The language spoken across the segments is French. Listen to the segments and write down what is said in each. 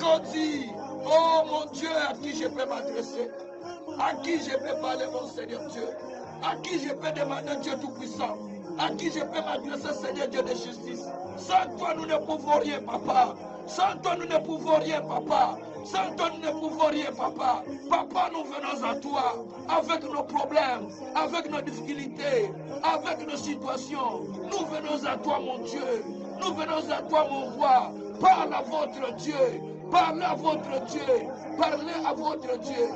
encore dit, oh mon Dieu, à qui je peux m'adresser? À qui je peux parler, mon Seigneur Dieu? À qui je peux demander, Dieu Tout-Puissant? À qui je peux m'adresser, Seigneur Dieu de justice? Sans toi, nous ne pouvons rien, Papa. Sans toi, nous ne pouvons rien, Papa. Sans toi, nous ne pouvons rien, Papa. Papa, nous venons à toi avec nos problèmes, avec nos difficultés, avec nos situations. Nous venons à toi, mon Dieu. Nous venons à toi, mon roi. Parle à votre Dieu. Parlez à votre Dieu. Parlez à votre Dieu.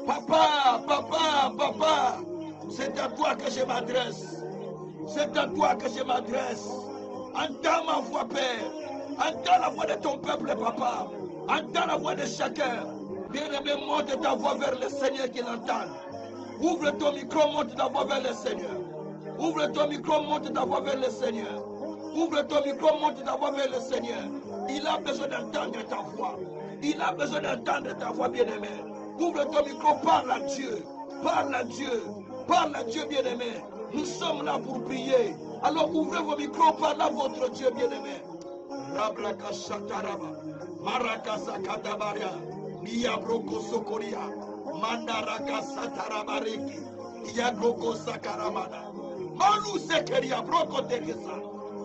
Papa, papa, papa, c'est à toi que je m'adresse. C'est à toi que je m'adresse. Entends ma voix, Père. Entends la voix de ton peuple, Papa. Entends la voix de chacun. Bien-aimé, monte ta voix vers le Seigneur qui l'entend. Ouvre ton micro, monte ta voix vers le Seigneur. Ouvre ton micro, monte ta voix vers le Seigneur. Ouvre ton micro, monte ta voix vers le Seigneur. Il a besoin d'entendre ta voix. Il a besoin d'entendre ta voix, bien-aimé. Ouvre ton micro, parle à Dieu. Parle à Dieu. Parle à Dieu, bien-aimé. Nous sommes là pour prier. Alors ouvrez vos micros, parlez à votre Dieu, bien-aimé. Rablaka Shataraba. Marakasa Katabaria. Miyabroko Sokoria. Mandaraka Satarabariki. Yagroko Sakaramada. Malou Sekeria Broko Teresa.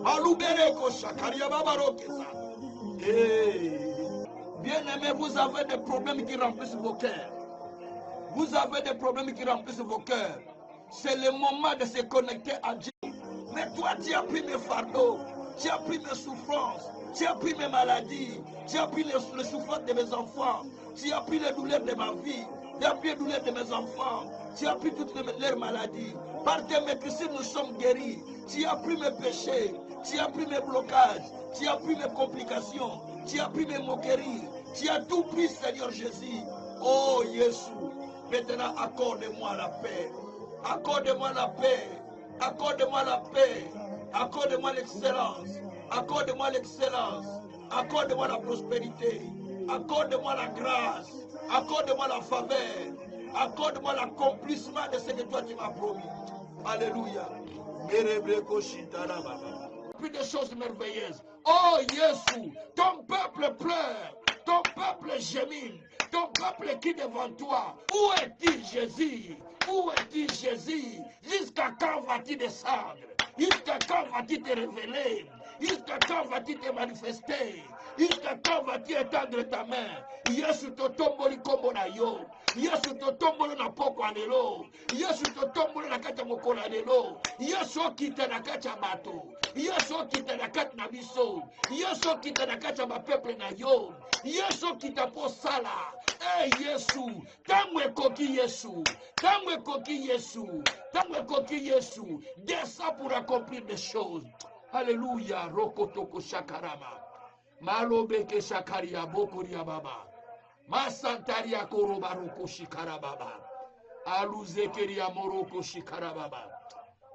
Malou Bereko Shakaria Babarokesa. Bien-aimés, vous avez des problèmes qui remplissent vos cœurs. Vous avez des problèmes qui remplissent vos cœurs. C'est le moment de se connecter à Dieu. Mais toi, tu as pris mes fardeaux. Tu as pris mes souffrances. Tu as pris mes maladies. Tu as pris les souffrances de mes enfants. Tu as pris les douleurs de ma vie. Tu as pris les douleurs de mes enfants. Tu as pris toutes leurs maladies. Par tes médecines, nous sommes guéris. Tu as pris mes péchés. Tu as pris mes blocages. Tu as pris mes complications. Tu as pris mes moqueries. Tu as tout pris, Seigneur Jésus. Oh, Jésus. Maintenant, accorde-moi la paix. Accorde-moi la paix. Accorde-moi la paix. Accorde-moi l'excellence. Accorde-moi l'excellence. Accorde-moi la prospérité. Accorde-moi la grâce. Accorde-moi la faveur. Accorde-moi l'accomplissement de ce que toi tu m'as promis. Alléluia. Plus de choses merveilleuses. Oh Jésus, ton peuple pleure. Ton peuple gémine. Ton peuple qui devant toi. Où est-il Jésus? Où est-il Jésus? Jusqu'à quand vas-tu descendre? Jusqu'à quand vas-tu te révéler? Jusqu'à quand vas-tu te manifester? Jusqu'à quand vas-tu étendre ta main? Yesu totomboli kombo na yo. Yesu totomboli na poko anelo. Yesu totomboli na kati ya mokolo anelo. Yesu okita na kati ya bato. Yesu okita na kati na biso. Yesu okita na kati ya bapeple na yo. Yesu okita po sala. Eh Yesu, tango ekoki Yesu. Tango ekoki Yesu. Tango ekoki Yesu. Descends pour accomplir des choses. Alléluia. Rokotoko shakarama. Malobeke shakaria bokoria baba. Masantaria korobaroko shikara baba. Aluzekeria moroko shikara baba.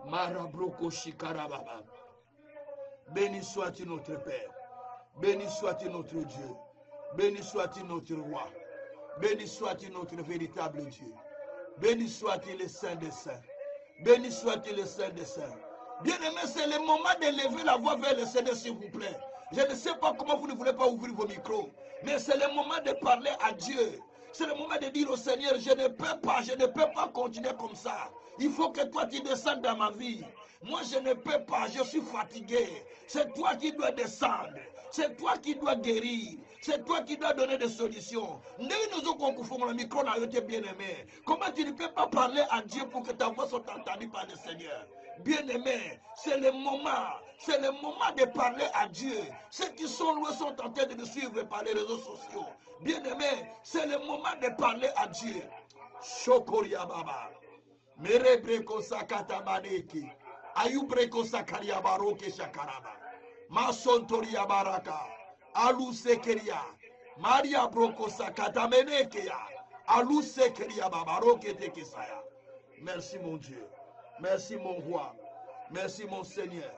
Marabroko shikara baba. Béni soit-il notre Père. Béni soit-il notre Dieu. Béni soit-il notre roi. Béni soit-il notre véritable Dieu. Béni soit-il le Saint des Saints. Béni soit-il le Saint des Saints. Bien-aimé, c'est le moment de lever la voix vers le Seigneur, s'il vous plaît. Je ne sais pas comment vous ne voulez pas ouvrir vos micros, mais c'est le moment de parler à Dieu. C'est le moment de dire au Seigneur, je ne peux pas continuer comme ça. Il faut que toi tu descendes dans ma vie. Moi je ne peux pas, je suis fatigué. C'est toi qui dois descendre. C'est toi qui dois guérir. C'est toi qui dois donner des solutions. Bien-aimé. Comment tu ne peux pas parler à Dieu pour que ta voix soit entendue par le Seigneur? Bien-aimé, c'est le moment de parler à Dieu. Ceux qui sont loin sont en train de nous suivre par les réseaux sociaux. Bien-aimé, c'est le moment de parler à Dieu. Shokoria Baba. Merebreko sakatabaneki. Ayubreko sakaria baroke shakaraba. Masontoria baraka. Alu sekeria. Maria broko sakatamenekeya. Alu sekeria babaroke tekesaya. Merci mon Dieu. Merci mon roi. Merci mon Seigneur.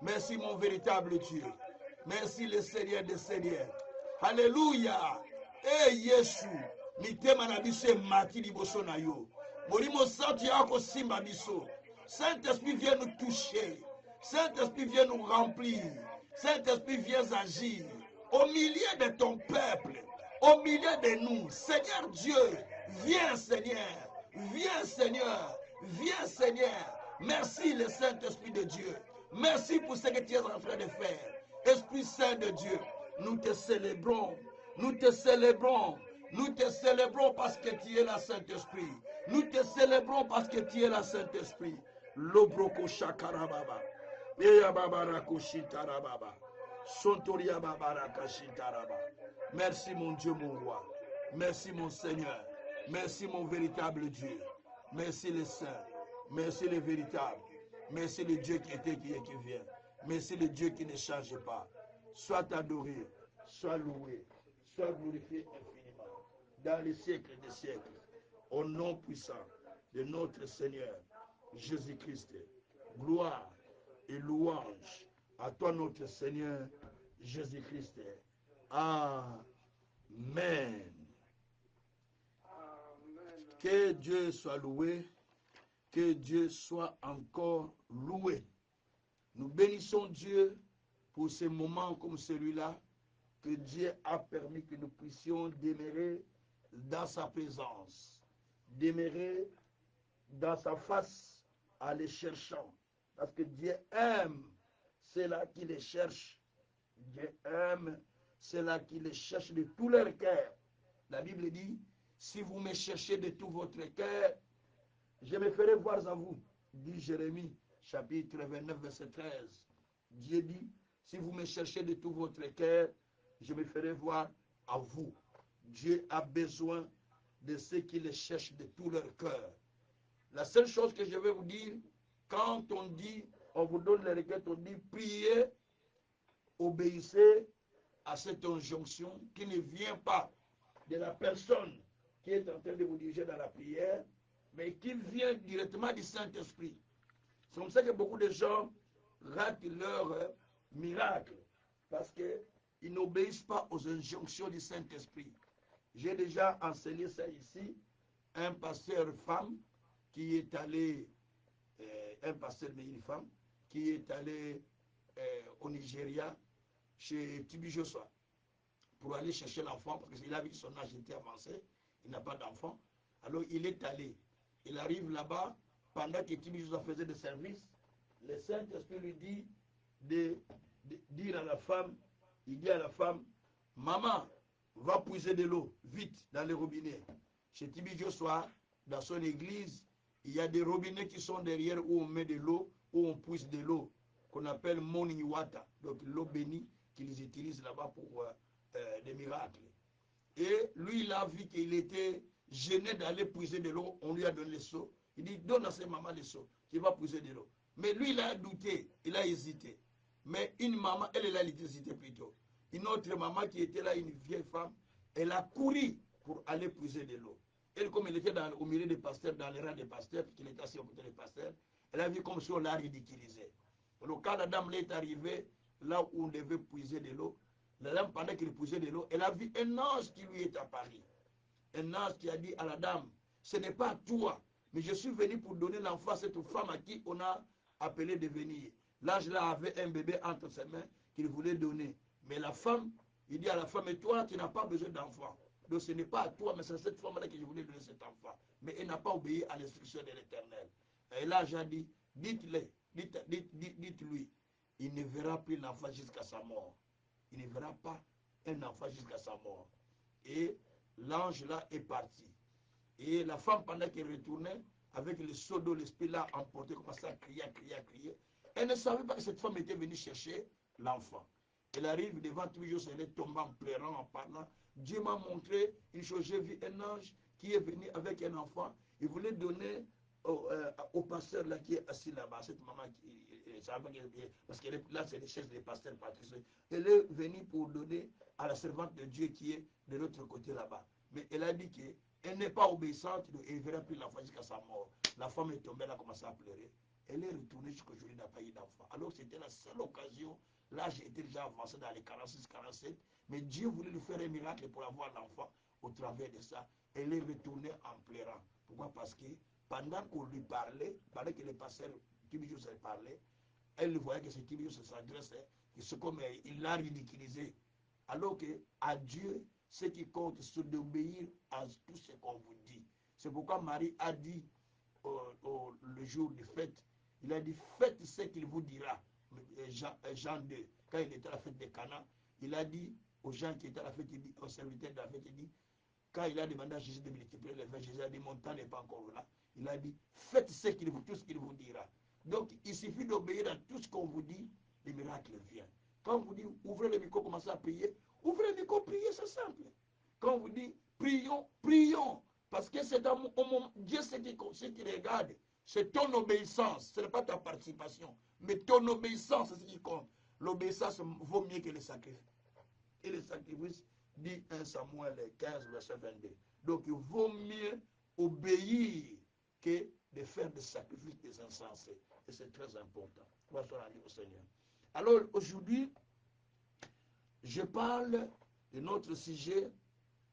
Merci mon véritable Dieu. Merci le Seigneur des Seigneurs. Alléluia. Eh Yesu. Mitema na biso mati liboso na yo. Molimo santi yako simba biso. Saint-Esprit vient nous toucher. Saint-Esprit vient nous remplir. Saint-Esprit vient agir au milieu de ton peuple, au milieu de nous. Seigneur Dieu, viens Seigneur, viens Seigneur, viens Seigneur. Merci le Saint-Esprit de Dieu. Merci pour ce que tu es en train de faire. Esprit Saint de Dieu, nous te célébrons, nous te célébrons. Nous te célébrons parce que tu es la Saint-Esprit. Nous te célébrons parce que tu es la Saint-Esprit. Lobroko shakarababa. Eya babarako shitarababa. Sontoria babaraka shitaraba. Merci mon Dieu, mon roi. Merci mon Seigneur. Merci mon véritable Dieu. Merci le Saint. Merci le véritable. Merci le Dieu qui était, qui est, qui vient. Merci le Dieu qui ne change pas. Sois adoré, sois loué, sois glorifié infiniment. Dans les siècles des siècles, au nom puissant de notre Seigneur Jésus-Christ. Gloire et louange à toi notre Seigneur Jésus-Christ. Amen. Que Dieu soit loué, que Dieu soit encore loué. Nous bénissons Dieu pour ces moments comme celui-là, que Dieu a permis que nous puissions demeurer dans sa présence, demeurer dans sa face en les cherchant. Parce que Dieu aime ceux-là qui les cherchent. Dieu aime ceux-là qui les cherchent de tout leur cœur. La Bible dit, si vous me cherchez de tout votre cœur, je me ferai voir à vous, dit Jérémie, chapitre 29, verset 13. Dieu dit, si vous me cherchez de tout votre cœur, je me ferai voir à vous. Dieu a besoin de ceux qui les cherchent de tout leur cœur. La seule chose que je vais vous dire, quand on dit, on vous donne les requêtes, on dit, priez, obéissez à cette injonction qui ne vient pas de la personne qui est en train de vous diriger dans la prière, mais qui vient directement du Saint-Esprit. C'est comme ça que beaucoup de gens ratent leur miracle, parce qu'ils n'obéissent pas aux injonctions du Saint-Esprit. J'ai déjà enseigné ça ici, un pasteur femme qui est allé, un pasteur mais une femme, qui est allé au Nigeria, chez Tibi Joshua, pour aller chercher l'enfant, parce qu'il a vu que son âge était avancé, il n'a pas d'enfant. Alors il est allé, il arrive là-bas, pendant que Tibi Joshua faisait des services, le Saint-Esprit lui dit de dire à la femme, il dit à la femme, maman, va puiser de l'eau, vite, dans les robinets. Chez Tibi Joshua, dans son église, il y a des robinets qui sont derrière où on met de l'eau, où on puise de l'eau, qu'on appelle morning water, donc l'eau bénie qu'ils utilisent là-bas pour des miracles. Et lui, il a vu qu'il était gêné d'aller puiser de l'eau, on lui a donné le seau. Il dit, donne à ses mamans le seau, qui va puiser de l'eau. Mais lui, il a douté, il a hésité. Mais une maman, elle a hésité plutôt. Une autre maman qui était là, une vieille femme, elle a couru pour aller puiser de l'eau. Elle, comme elle était au milieu des pasteurs, dans les rangs des pasteurs, qu'il était assis au côté des pasteurs, elle a vu comme si on l'a ridiculisé. Alors quand la dame est arrivée, là où on devait puiser de l'eau, la dame, pendant qu'il puisait de l'eau, elle a vu un ange qui lui est apparu. Un ange qui a dit à la dame, ce n'est pas toi, mais je suis venu pour donner l'enfant à cette femme à qui on a appelé de venir. L'ange là avait un bébé entre ses mains qu'il voulait donner. Mais la femme, il dit à la femme, et toi, tu n'as pas besoin d'enfant. Donc ce n'est pas à toi, mais c'est à cette femme-là que je voulais donner cet enfant. Mais elle n'a pas obéi à l'instruction de l'Éternel. Et là, j'ai dit, dites-lui, il ne verra plus l'enfant jusqu'à sa mort. Il ne verra pas un enfant jusqu'à sa mort. Et l'ange là est parti. Et la femme, pendant qu'elle retournait, avec le seau d'eau, l'esprit là emporté, commençait à crier, à crier, à crier. Elle ne savait pas que cette femme était venue chercher l'enfant. Elle arrive devant tous les jours, elle est tombée en pleurant, en parlant. Dieu m'a montré une chose, j'ai vu un ange qui est venu avec un enfant. Il voulait donner au pasteur là qui est assis là-bas, cette maman parce que là c'est les chaises des pasteurs patriciens, elle est venue pour donner à la servante de Dieu qui est de l'autre côté là-bas. Mais elle a dit qu'elle n'est pas obéissante, donc elle ne verra plus l'enfant jusqu'à sa mort. La femme est tombée, elle a commencé à pleurer. Elle est retournée jusqu'aujourd'hui, n'a pas eu d'enfant. Alors c'était la seule occasion. Là, j'ai été déjà avancé dans les 46-47, mais Dieu voulait lui faire un miracle pour avoir l'enfant. Au travers de ça, elle est retournée en pleurant. Pourquoi? Parce que pendant qu'on lui parlait, pendant que les pasteurs Tibijou se parlaient, elle voyait que ce Tibijou s'adressait, que c'est comme il l'a ridiculisé. Alors que à Dieu, ce qui compte, c'est d'obéir à tout ce qu'on vous dit. C'est pourquoi Marie a dit le jour de fête, il a dit faites ce qu'il vous dira. Jean 2, quand il était à la fête de Cana, il a dit aux gens qui étaient à la fête, aux serviteurs de la fête, il dit, quand il a demandé à Jésus de multiplier les vins, Jésus a dit mon temps n'est pas encore là. Il a dit faites tout ce qu'il vous dira. Donc il suffit d'obéir à tout ce qu'on vous dit, les miracles viennent. Quand on vous dit ouvrez le micro, commencez à prier, ouvrez le micro, priez, c'est simple. Quand on vous dit prions, prions. Parce que c'est dans mon Dieu, ce qui regarde, c'est ton obéissance, ce n'est pas ta participation, mais ton obéissance, c'est ce qui compte. L'obéissance vaut mieux que le sacrifice. Et le sacrifice, dit 1 Samuel 15, verset 22. Donc il vaut mieux obéir que de faire des sacrifices des insensés. Et c'est très important. Bonsoir au Seigneur. Alors aujourd'hui, je parle de notre sujet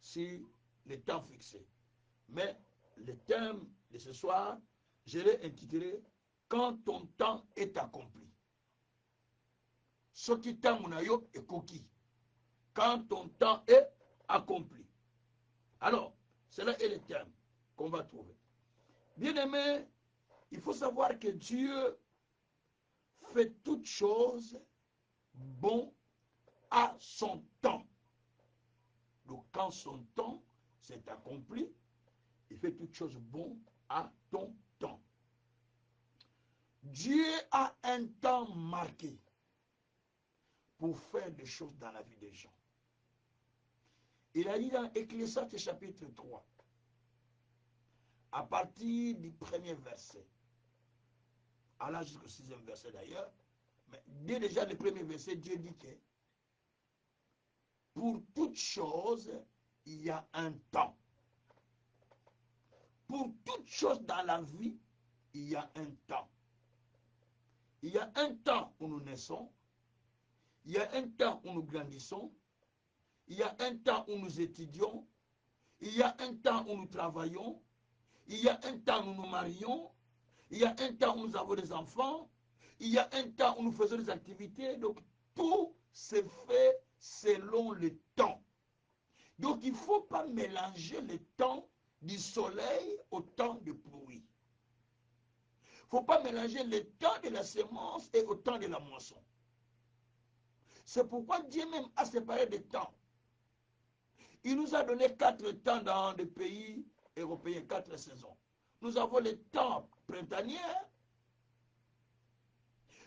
sur le temps fixé. Mais le thème de ce soir, je l'ai intitulé « Quand ton temps est accompli ». Ce qui t'a monayo est coquille. Quand ton temps est accompli. Alors, cela est le thème qu'on va trouver. Bien aimé, il faut savoir que Dieu fait toutes choses bon à son temps. Donc, quand son temps s'est accompli, il fait toutes choses bon à ton temps. Dieu a un temps marqué pour faire des choses dans la vie des gens. Il a dit dans Ecclésiaste chapitre 3, à partir du premier verset, allant jusqu'au 6e verset d'ailleurs, mais dès déjà le premier verset, Dieu dit que pour toute chose, il y a un temps. Pour toute chose dans la vie, il y a un temps. Il y a un temps où nous naissons, il y a un temps où nous grandissons, il y a un temps où nous étudions, il y a un temps où nous travaillons, il y a un temps où nous marions, il y a un temps où nous avons des enfants, il y a un temps où nous faisons des activités. Donc, tout se fait selon le temps. Donc, il ne faut pas mélanger le temps du soleil au temps de pluie. Il ne faut pas mélanger le temps de la semence et au temps de la moisson. C'est pourquoi Dieu même a séparé des temps. Il nous a donné 4 temps dans les pays européens, 4 saisons. Nous avons le temps printanier,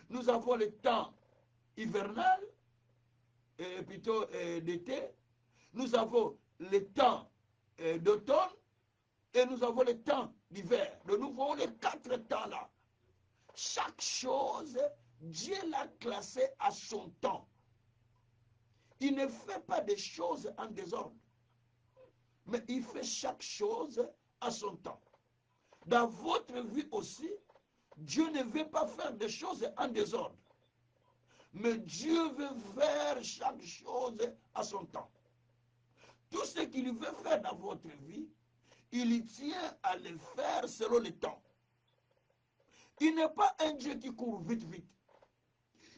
nous avons le temps hivernal, et plutôt d'été, nous avons le temps d'automne, et nous avons le temps d'hiver. Donc nous avons les 4 temps-là. Chaque chose, Dieu l'a classé à son temps. Il ne fait pas des choses en désordre, mais il fait chaque chose à son temps. Dans votre vie aussi, Dieu ne veut pas faire des choses en désordre, mais Dieu veut faire chaque chose à son temps. Tout ce qu'il veut faire dans votre vie, il tient à le faire selon le temps. Il n'est pas un Dieu qui court vite, vite.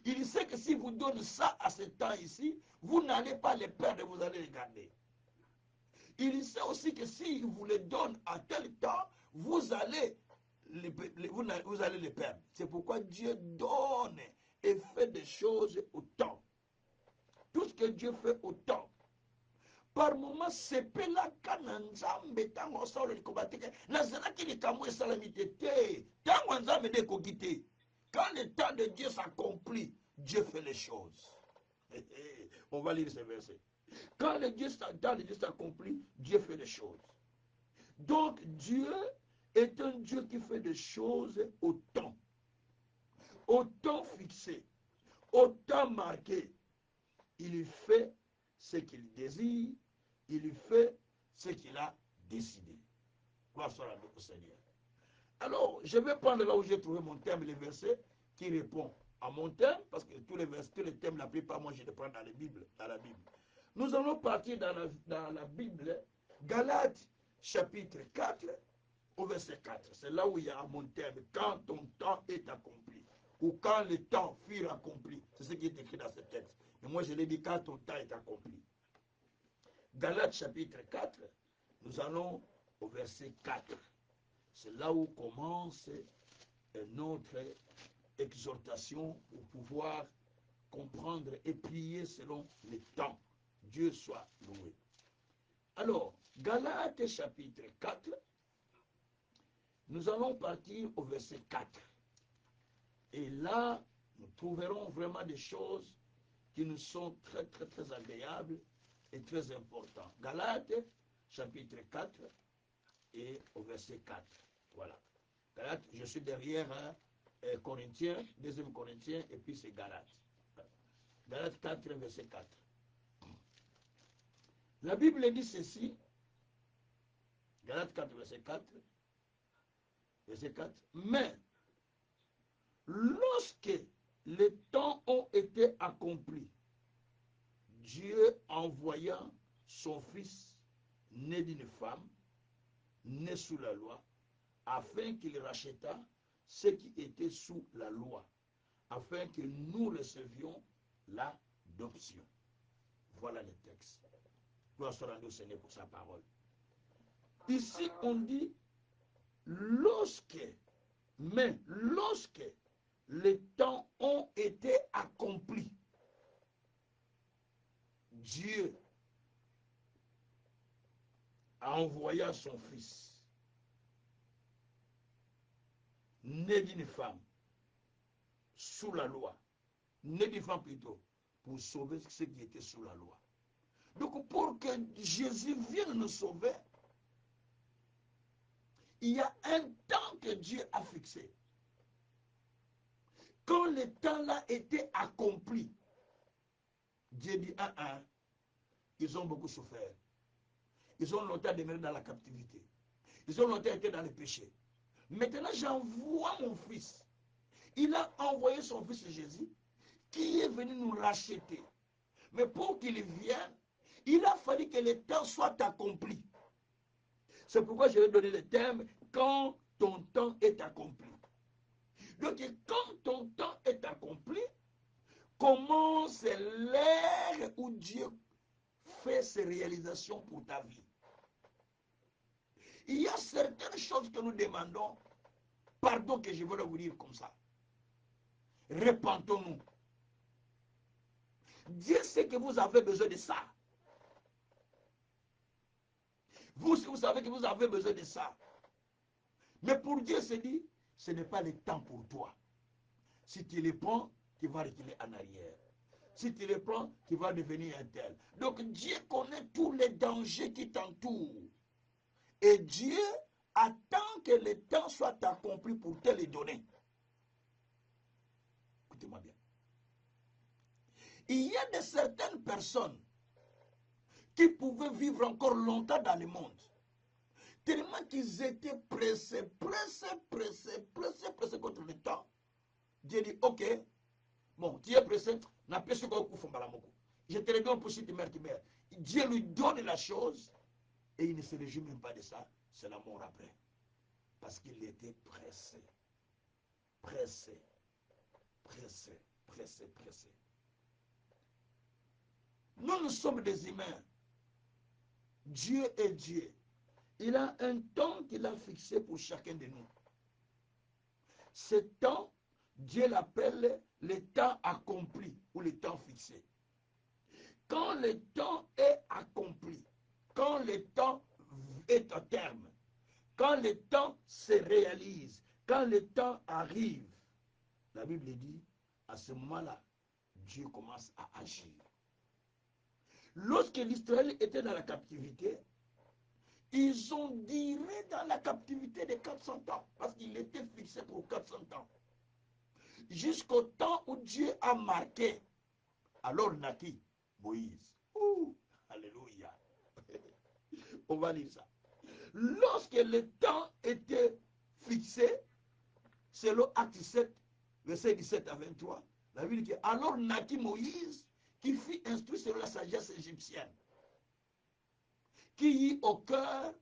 Il sait que si vous donnez ça à ce temps ici, vous n'allez pas les perdre, vous allez les garder. Il sait aussi que s'il vous les donne à tel temps, vous allez les perdre. C'est pourquoi Dieu donne et fait des choses au temps. Tout ce que Dieu fait au temps. Par moment, c'est pela kananzambe tango solo likobateke. Nazaraki likamwe salamité te. Tango nzambe de kogite. Quand le temps de Dieu s'accomplit, Dieu fait les choses. On va lire ce verset. Quand le temps de Dieu s'accomplit, Dieu fait les choses. Donc Dieu, est un Dieu qui fait des choses au temps fixé, au temps marqué. Il fait ce qu'il désire, il fait ce qu'il a décidé. Gloire soit au Seigneur. Alors, je vais prendre là où j'ai trouvé mon thème, les versets qui répondent à mon thème, parce que tous les versets, tous les thèmes, la plupart, moi, je les prends dans la Bible. Nous allons partir dans la Bible, Galates, chapitre 4, au verset 4. C'est là où il y a mon thème, quand ton temps est accompli, ou quand le temps fut accompli. C'est ce qui est écrit dans ce texte. Et moi, je l'ai dit, quand ton temps est accompli. Galates, chapitre 4, nous allons au verset 4. C'est là où commence notre exhortation pour pouvoir comprendre et prier selon les temps. Dieu soit loué. Alors, Galates chapitre 4, nous allons partir au verset 4. Et là, nous trouverons vraiment des choses qui nous sont très, très, très agréables et très importantes. Galates chapitre 4 et au verset 4. Voilà. Galates, je suis derrière Corinthiens, 2 Corinthiens, et puis c'est Galates. Galates 4, verset 4. La Bible dit ceci, Galates 4, verset 4, mais lorsque les temps ont été accomplis, Dieu envoya son Fils, né d'une femme, né sous la loi, afin qu'il racheta ceux qui étaient sous la loi, afin que nous recevions l'adoption. Voilà le texte. Gloire soit rendue au Seigneur pour sa parole. Ici, on dit, mais lorsque les temps ont été accomplis, Dieu a envoyé son Fils, né d'une femme, sous la loi, né d'une femme plutôt, pour sauver ceux qui étaient sous la loi. Donc pour que Jésus vienne nous sauver, il y a un temps que Dieu a fixé. Quand le temps-là était accompli, Dieu dit, ils ont beaucoup souffert. Ils ont longtemps demeuré dans la captivité. Ils ont longtemps été dans le péché. Maintenant, j'envoie mon Fils. Il a envoyé son Fils Jésus, qui est venu nous racheter. Mais pour qu'il vienne, il a fallu que le temps soit accompli. C'est pourquoi je vais donner le terme quand ton temps est accompli. Donc, quand ton temps est accompli, commence l'ère où Dieu fait ses réalisations pour ta vie. Il y a certaines choses que nous demandons, pardon que je veux vous dire comme ça. Repentons-nous. Dieu sait que vous avez besoin de ça. Vous savez que vous avez besoin de ça. Mais pour Dieu, c'est dit, ce n'est pas le temps pour toi. Si tu les prends, tu vas reculer en arrière. Si tu les prends, tu vas devenir un tel. Donc Dieu connaît tous les dangers qui t'entourent. Et Dieu attend que le temps soit accompli pour te les donner. Écoutez-moi bien. Il y a de certaines personnes qui pouvaient vivre encore longtemps dans le monde. Tellement qu'ils étaient pressés contre le temps. Dieu dit, ok, bon, tu es pressé, je te le donne pour si tu meurs, tu meurs. Dieu lui donne la chose et il ne se réjouit même pas de ça, c'est la mort après. Parce qu'il était pressé. Nous sommes des humains. Dieu est Dieu. Il a un temps qu'il a fixé pour chacun de nous. Ce temps, Dieu l'appelle le temps accompli ou le temps fixé. Quand le temps est accompli, quand le temps est à terme, quand le temps se réalise, quand le temps arrive, la Bible dit, à ce moment-là, Dieu commence à agir. Lorsque l'Israël était dans la captivité, ils ont duré dans la captivité de 400 ans, parce qu'il était fixé pour 400 ans. Jusqu'au temps où Dieu a marqué, alors naquit Moïse. Ouh, alléluia. On va lire ça. Lorsque le temps était fixé, selon Acte 7, verset 17 à 23, la Bible dit que alors naquit Moïse, qui fut instruit selon la sagesse égyptienne, qui eut au cœur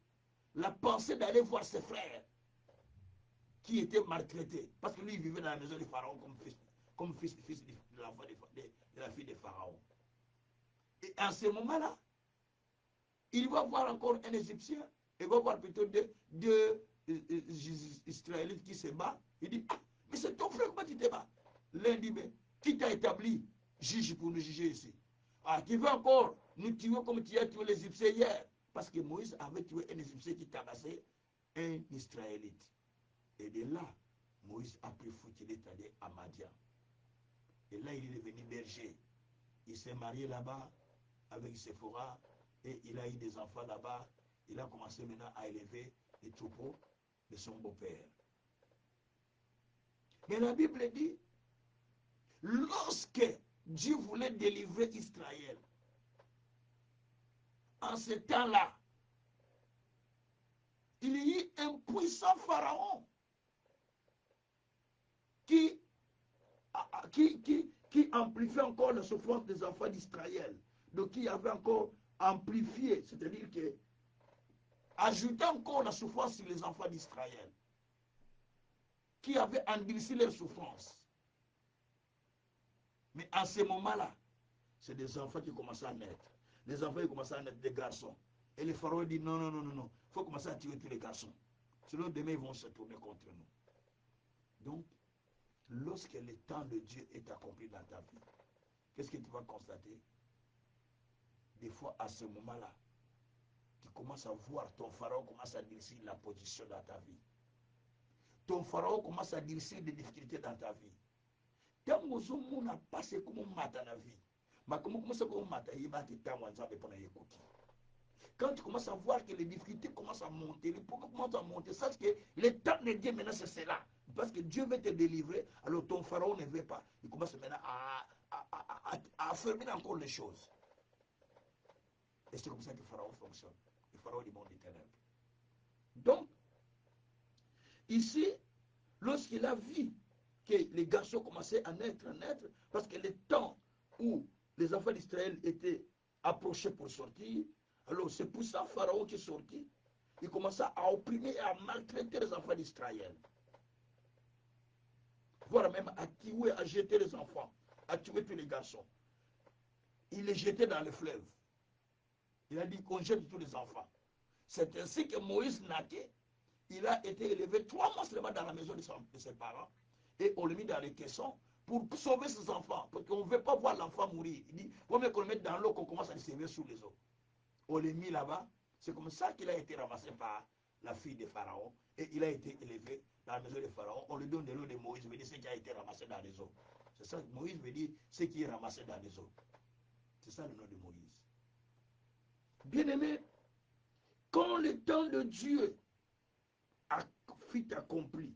la pensée d'aller voir ses frères, qui étaient maltraités, parce que lui il vivait dans la maison du Pharaon comme fils de l'enfant de la fille de Pharaon. Et à ce moment-là, il va voir encore un Égyptien, il va voir plutôt deux Israélites qui se battent. Il dit, ah, mais c'est ton frère, comment tu te bats? L'un dit, mais qui t'a établi juge pour nous juger ici? Ah, tu veux encore nous tuer comme tu as tué les Égyptiens hier? Parce que Moïse avait tué un Égyptien qui tabassait un Israélite. Et de là, Moïse a pris foot, il est allé à Madian. Et là, il est devenu berger. Il s'est marié là-bas avec Séphora et il a eu des enfants là-bas. Il a commencé maintenant à élever les troupeaux de son beau-père. Mais la Bible dit, lorsque Dieu voulait délivrer Israël, en ce temps-là, il y a eu un puissant pharaon qui amplifiait encore la souffrance des enfants d'Israël. Donc, qui avait encore amplifié, c'est-à-dire que ajoutait encore la souffrance sur les enfants d'Israël, qui avait endurci leur souffrance. Mais à ce moment-là, c'est des enfants qui commençaient à naître. Les enfants qui commençaient à naître des garçons. Et le pharaon dit non, non, non, non, non. Il faut commencer à tuer tous les garçons. Sinon, demain, ils vont se tourner contre nous. Donc, lorsque le temps de Dieu est accompli dans ta vie, qu'est-ce que tu vas constater? Des fois, à ce moment-là, tu commences à voir ton pharaon commence à durcir la position dans ta vie. Ton pharaon commence à durcir des difficultés dans ta vie. Tant que tu n'as pas passé comme un matin dans la vie, mais comment commence à comme un matin, il va te écouter. Quand tu commences à voir que les difficultés commencent à monter, les problèmes commencent à monter, sache que le temps de Dieu maintenant c'est cela. Parce que Dieu veut te délivrer, alors ton pharaon ne veut pas. Il commence maintenant à fermer encore les choses. Et c'est comme ça que le pharaon fonctionne. Le pharaon du monde éternel. Donc, ici, lorsqu'il a vu que les garçons commençaient à naître, parce que le temps où les enfants d'Israël étaient approchés pour sortir, alors c'est pour ça Pharaon qui est sorti. Il commença à opprimer et à maltraiter les enfants d'Israël. Voire même à tuer, à jeter les enfants, à tuer tous les garçons. Il les jetait dans le fleuve. Il a dit qu'on jette tous les enfants. C'est ainsi que Moïse naquait. Il a été élevé 3 mois seulement dans la maison de ses parents. Et on le mit dans les caissons pour sauver ses enfants. Parce qu'on ne veut pas voir l'enfant mourir. Il dit, il faut mieux qu'on le mette dans l'eau, qu'on commence à le servir sous les eaux. On l'a mis là-bas. C'est comme ça qu'il a été ramassé par la fille de Pharaon. Et il a été élevé dans la maison de Pharaon. On lui donne de l'eau de Moïse, veut dire ce qui a été ramassé dans les eaux. C'est ça, Moïse veut dire ce qui est ramassé dans les eaux. C'est ça le nom de Moïse. Bien-aimé, quand le temps de Dieu fut accompli,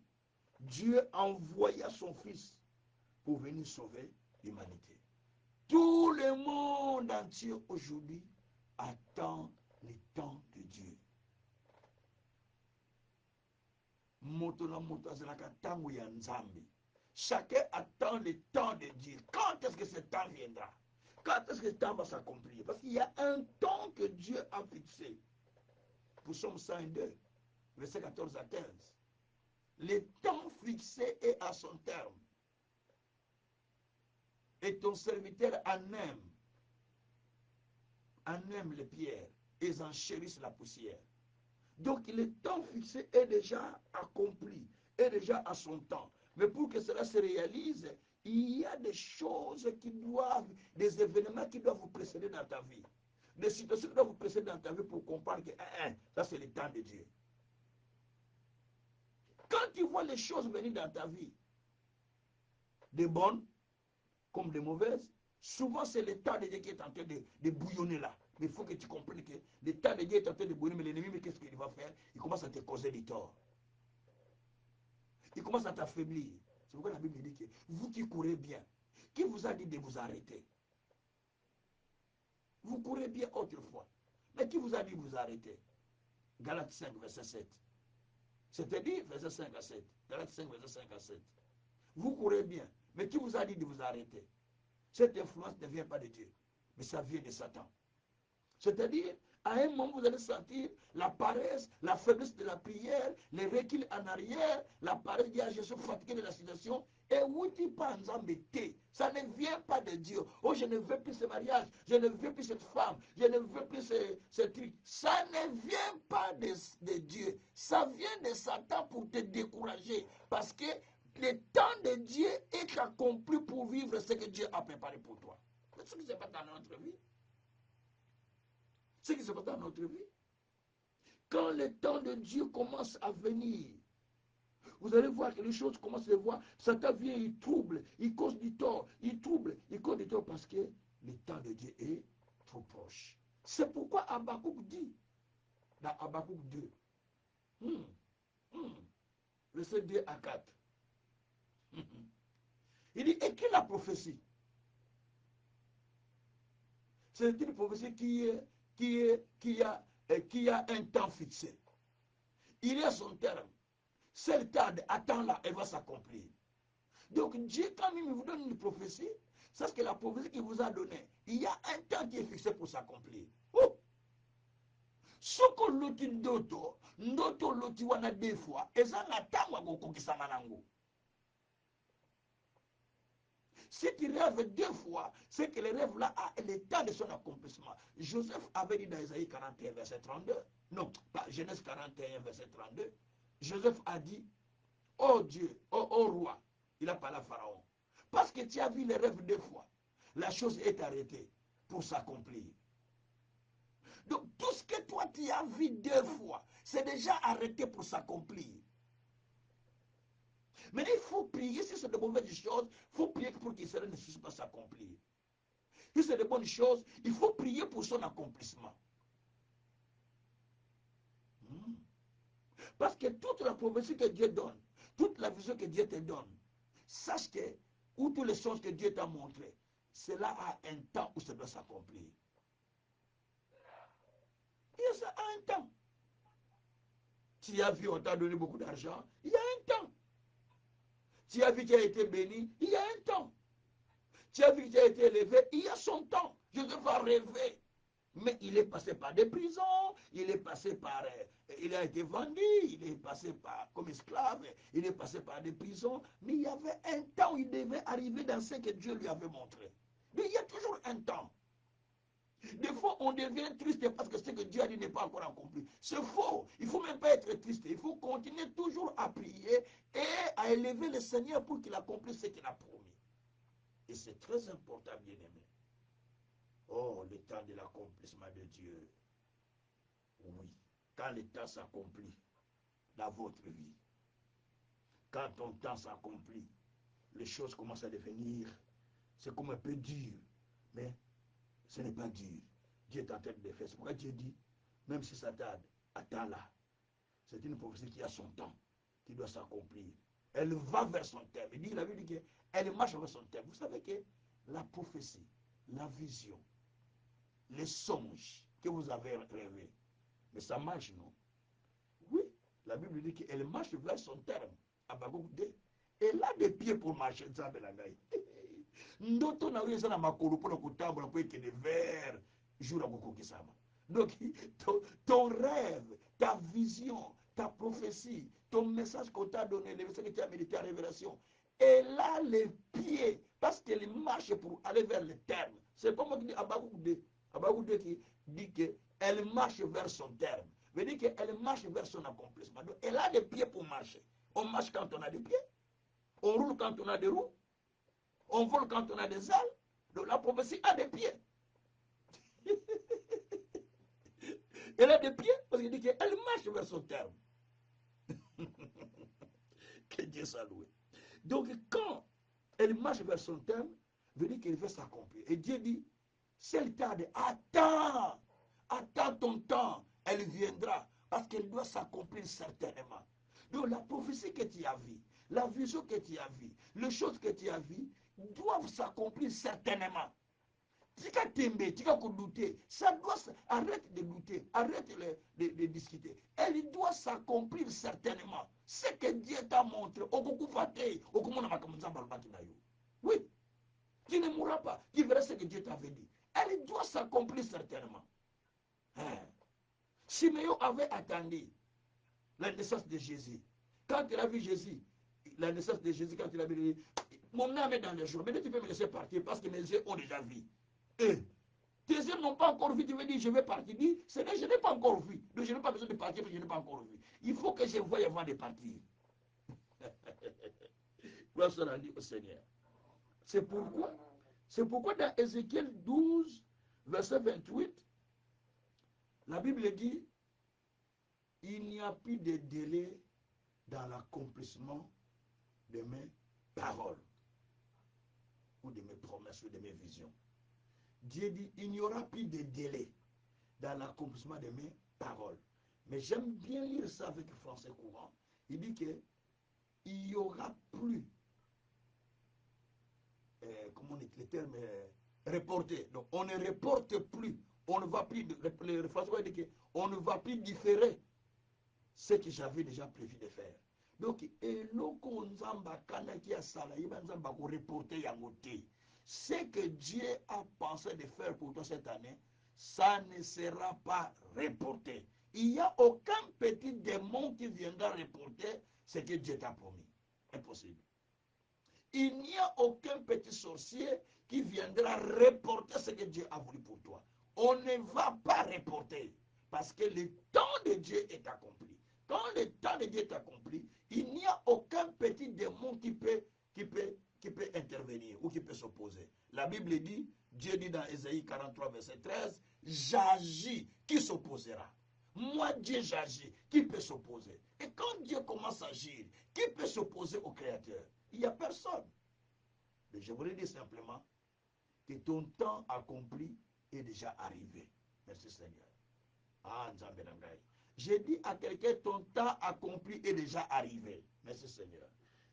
Dieu envoya son Fils pour venir sauver l'humanité. Tout le monde entier aujourd'hui attend le temps de Dieu. Chacun attend le temps de Dieu. Quand est-ce que ce temps viendra? Quand est-ce que ce temps va s'accomplir? Parce qu'il y a un temps que Dieu a fixé. Pour Psaume 102, verset 14 à 15. Le temps fixé est à son terme. Et ton serviteur en aime les pierres, et ils en chérissent la poussière. Donc le temps fixé est déjà accompli, est déjà à son temps. Mais pour que cela se réalise, il y a des choses qui doivent, des événements qui doivent vous précéder dans ta vie. Des situations qui doivent vous précéder dans ta vie pour comprendre que ça c'est le temps de Dieu. Quand tu vois les choses venir dans ta vie, des bonnes comme des mauvaises, souvent c'est le temps de Dieu qui est en train de bouillonner là. Mais il faut que tu comprennes que le temps de Dieu est en train de brûler, mais l'ennemi, mais qu'est-ce qu'il va faire? Il commence à te causer du tort. Il commence à t'affaiblir. C'est pourquoi la Bible dit que vous qui courez bien, qui vous a dit de vous arrêter? Vous courez bien autrefois. Mais qui vous a dit de vous arrêter? Galates 5, verset 7. C'est-à-dire, verset 5 à 7. Galates 5, verset 5 à 7. Vous courez bien. Mais qui vous a dit de vous arrêter? Cette influence ne vient pas de Dieu, mais ça vient de Satan. C'est-à-dire, à un moment, vous allez sentir la paresse, la faiblesse de la prière, les reculs en arrière, la paresse, dire, je suis fatigué de la situation. Et où tu penses en métier, ça ne vient pas de Dieu. Oh, je ne veux plus ce mariage, je ne veux plus cette femme, je ne veux plus ce truc. Ça ne vient pas de Dieu. Ça vient de Satan pour te décourager. Parce que le temps de Dieu est accompli pour vivre ce que Dieu a préparé pour toi. C'est ce qui se passe dans notre vie. Ce qui se passe dans notre vie. Quand le temps de Dieu commence à venir, vous allez voir que les choses commencent à se voir. Satan vient, il trouble, il cause du tort, il trouble, il cause du tort parce que le temps de Dieu est trop proche. C'est pourquoi Habakkuk dit, dans Habakkuk 2, verset 2 à 4, il dit, et qui la prophétie? C'est une prophétie qui a un temps fixé. Il y a son terme. C'est le temps, attends-là, elle va s'accomplir. Donc Dieu, quand il vous donne une prophétie, c'est ce que la prophétie qu'il vous a donnée, il y a un temps qui est fixé pour s'accomplir. Oh! Ce que l'autre ndoto l'autre wana deux fois, et ça n'attend pas beaucoup qui s'amanango. Si tu rêves deux fois, c'est que le rêve-là a le temps de son accomplissement. Joseph avait dit dans Isaïe 41, verset 32, non, pas Genèse 41, verset 32, Joseph a dit, oh Dieu, oh roi, il a parlé à Pharaon, parce que tu as vu le rêve deux fois, la chose est arrêtée pour s'accomplir. Donc tout ce que toi tu as vu deux fois, c'est déjà arrêté pour s'accomplir. Mais il faut prier, si c'est de mauvaises choses, il faut prier pour que cela ne puisse pas s'accomplir. Si c'est de bonnes choses, il faut prier pour son accomplissement. Parce que toute la prophétie que Dieu donne, toute la vision que Dieu te donne, sache que, ou toutes les choses que Dieu t'a montrées, cela a un temps où ça doit s'accomplir. Et ça a un temps. Tu as vu, on t'a donné beaucoup d'argent, il y a un temps. Tu as vu que tu as été béni, il y a un temps. Tu as vu que tu as été élevé, il y a son temps. Je ne vais pas rêver. Mais il est passé par des prisons, il est passé par, il a été vendu, il est passé par comme esclave, il est passé par des prisons. Mais il y avait un temps où il devait arriver dans ce que Dieu lui avait montré. Mais il y a toujours un temps. Des fois, on devient triste parce que ce que Dieu a dit n'est pas encore accompli. C'est faux. Il ne faut même pas être triste. Il faut continuer toujours à prier et à élever le Seigneur pour qu'il accomplisse ce qu'il a promis. Et c'est très important, bien-aimé. Oh, le temps de l'accomplissement de Dieu. Oui, quand le temps s'accomplit dans votre vie, quand ton temps s'accomplit, les choses commencent à devenir, c'est comme un peu dur, mais ce n'est pas dur. Dieu est en train de le faire. C'est pourquoi Dieu dit, même si ça tarde, attends-là. C'est une prophétie qui a son temps, qui doit s'accomplir. Elle va vers son terme. Il dit, la Bible dit qu'elle marche vers son terme. Vous savez que la prophétie, la vision, les songes que vous avez rêvés, mais ça marche, non? Oui, la Bible dit qu'elle marche vers son terme. Habakkuk 2. Elle a des pieds pour marcher. Ndoto na weza na makolo pour kutambola pour être vers jour à kokokisama. Donc ton rêve, ta vision, ta prophétie, ton message qu'on t'a donné, le message que tu as médité en révélation, elle a les pieds parce qu'elle marche pour aller vers le terme. C'est pas moi qui dis Habakkuk 2. Habakkuk 2 qui dit qu'elle marche vers son terme. Veut dire qu'elle marche vers son accomplissement. Donc elle a des pieds pour marcher. On marche quand on a des pieds. On roule quand on a des roues. On vole quand on a des ailes. Donc la prophétie a des pieds. Elle a des pieds parce qu'il dit qu'elle marche vers son terme. Que Dieu soit loué. Donc quand elle marche vers son terme, veut dire qu'elle va s'accomplir. Et Dieu dit, Celle tarde, attends. Attends ton temps. Elle viendra. Parce qu'elle doit s'accomplir certainement. Donc la prophétie que tu as vue, la vision que tu as vue, les choses que tu as vues doivent s'accomplir certainement. Tika tembe, tika douter, ça doit, arrête de douter, arrête de discuter. Elle doit s'accomplir certainement. Ce que Dieu t'a montré, oui, tu ne mourras pas, tu verras ce que Dieu t'avait dit. Elle doit s'accomplir certainement. Hein? Siméon avait attendu la naissance de Jésus. Quand il a vu Jésus, la naissance de Jésus, quand il a vu, mon âme est dans les jours, mais tu peux me laisser partir parce que mes yeux ont déjà vu. Et tes yeux n'ont pas encore vu, tu veux dire je vais partir. Dis, je n'ai pas encore vu. Donc je n'ai pas besoin de partir parce que je n'ai pas encore vu. Il faut que je voie avant de partir. Gloire soit rendue au Seigneur. C'est pourquoi dans Ézéchiel 12, verset 28, la Bible dit, il n'y a plus de délai dans l'accomplissement de mes paroles, ou de mes promesses, ou de mes visions. Dieu dit, il n'y aura plus de délai dans l'accomplissement de mes paroles. Mais j'aime bien lire ça avec le français courant. Il dit que il n'y aura plus, comment on dit le terme, reporter. Donc on ne reporte plus, on ne va plus, le français dit qu'on ne va plus différer ce que j'avais déjà prévu de faire. Donc, ce que Dieu a pensé de faire pour toi cette année, ça ne sera pas reporté. Il n'y a aucun petit démon qui viendra reporter ce que Dieu t'a promis. Impossible. Il n'y a aucun petit sorcier qui viendra reporter ce que Dieu a voulu pour toi. On ne va pas reporter parce que le temps de Dieu est accompli. Quand le temps de Dieu est accompli, il n'y a aucun petit démon qui peut intervenir ou qui peut s'opposer. La Bible dit, Dieu dit dans Ésaïe 43, verset 13, j'agis, qui s'opposera? Moi, Dieu, j'agis, qui peut s'opposer? Et quand Dieu commence à agir, qui peut s'opposer au Créateur? Il n'y a personne. Mais je voudrais dire simplement que ton temps accompli est déjà arrivé. Merci Seigneur. Ah, Nzambenangai. J'ai dit à quelqu'un, ton temps accompli est déjà arrivé. Merci Seigneur.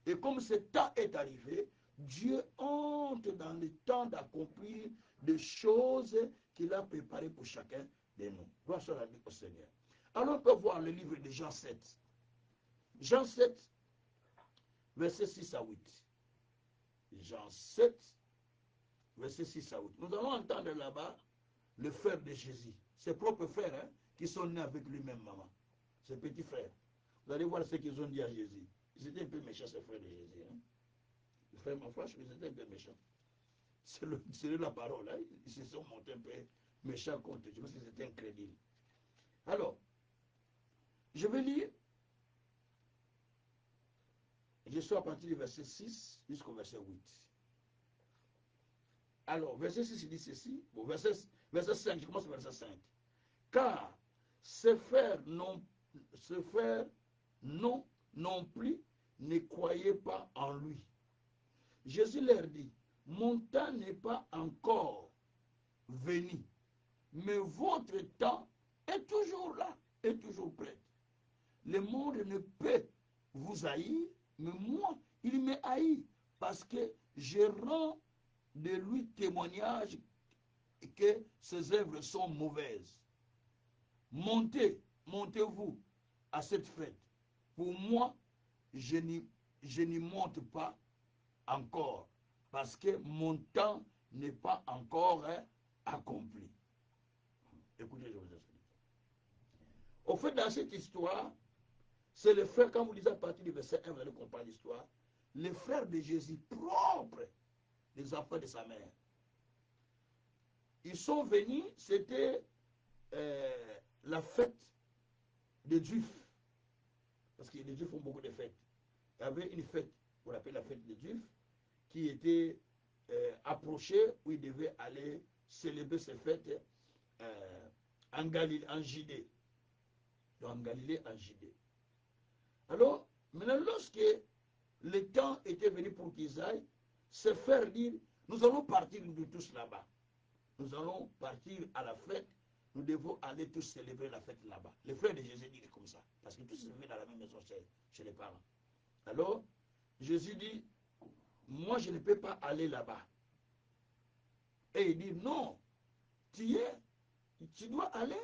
Et comme ce temps est arrivé, Dieu entre dans le temps d'accomplir des choses qu'il a préparées pour chacun de nous. Gloire soit au Seigneur. Alors on peut voir le livre de Jean 7. Jean 7, verset 6 à 8. Jean 7, verset 6 à 8. Nous allons entendre là-bas le frère de Jésus, ses propres frères, hein, qui sont nés avec lui-même, maman. Ses petits frères. Vous allez voir ce qu'ils ont dit à Jésus. Ils étaient un peu méchants, ces frères de Jésus. Hein. Les frères, mon frère, ils étaient un peu méchants. C'est la parole. Hein. Ils se sont montés un peu méchants contre Dieu, parce qu'ils étaient incrédules. Alors, je vais lire. Je suis à partir du verset 6 jusqu'au verset 8. Alors, verset 6, il dit ceci. Bon, verset 5, je commence au verset 5. Car ces frères non plus ne croyaient pas en lui. Jésus leur dit, mon temps n'est pas encore venu, mais votre temps est toujours là, est toujours prêt. Le monde ne peut vous haïr, mais moi, il me haït parce que je rends de lui témoignage que ses œuvres sont mauvaises. Montez-vous à cette fête. Pour moi, je n'y monte pas encore, parce que mon temps n'est pas encore accompli. Écoutez, je vous explique. Au fait, dans cette histoire, c'est le frère, quand vous lisez à partir du verset 1, vous allez comprendre l'histoire, les frères de Jésus propres, les enfants de sa mère. Ils sont venus, c'était la fête des Juifs. Parce que les Juifs font beaucoup de fêtes. Il y avait une fête, qu'on appelle la fête des Juifs, qui était approchée, où ils devaient aller célébrer cette fête en Galilée, en Judée. Donc en Galilée, en Judée. Alors, maintenant, lorsque le temps était venu pour qu'ils aillent, se faire dire, nous allons partir de tous là-bas. nous allons partir à la fête, nous devons aller tous célébrer la fête là-bas. Les frères de Jésus disent comme ça, parce que tous se dans la même maison chez les parents. Alors, Jésus dit, moi je ne peux pas aller là-bas. Et il dit, non, tu dois aller.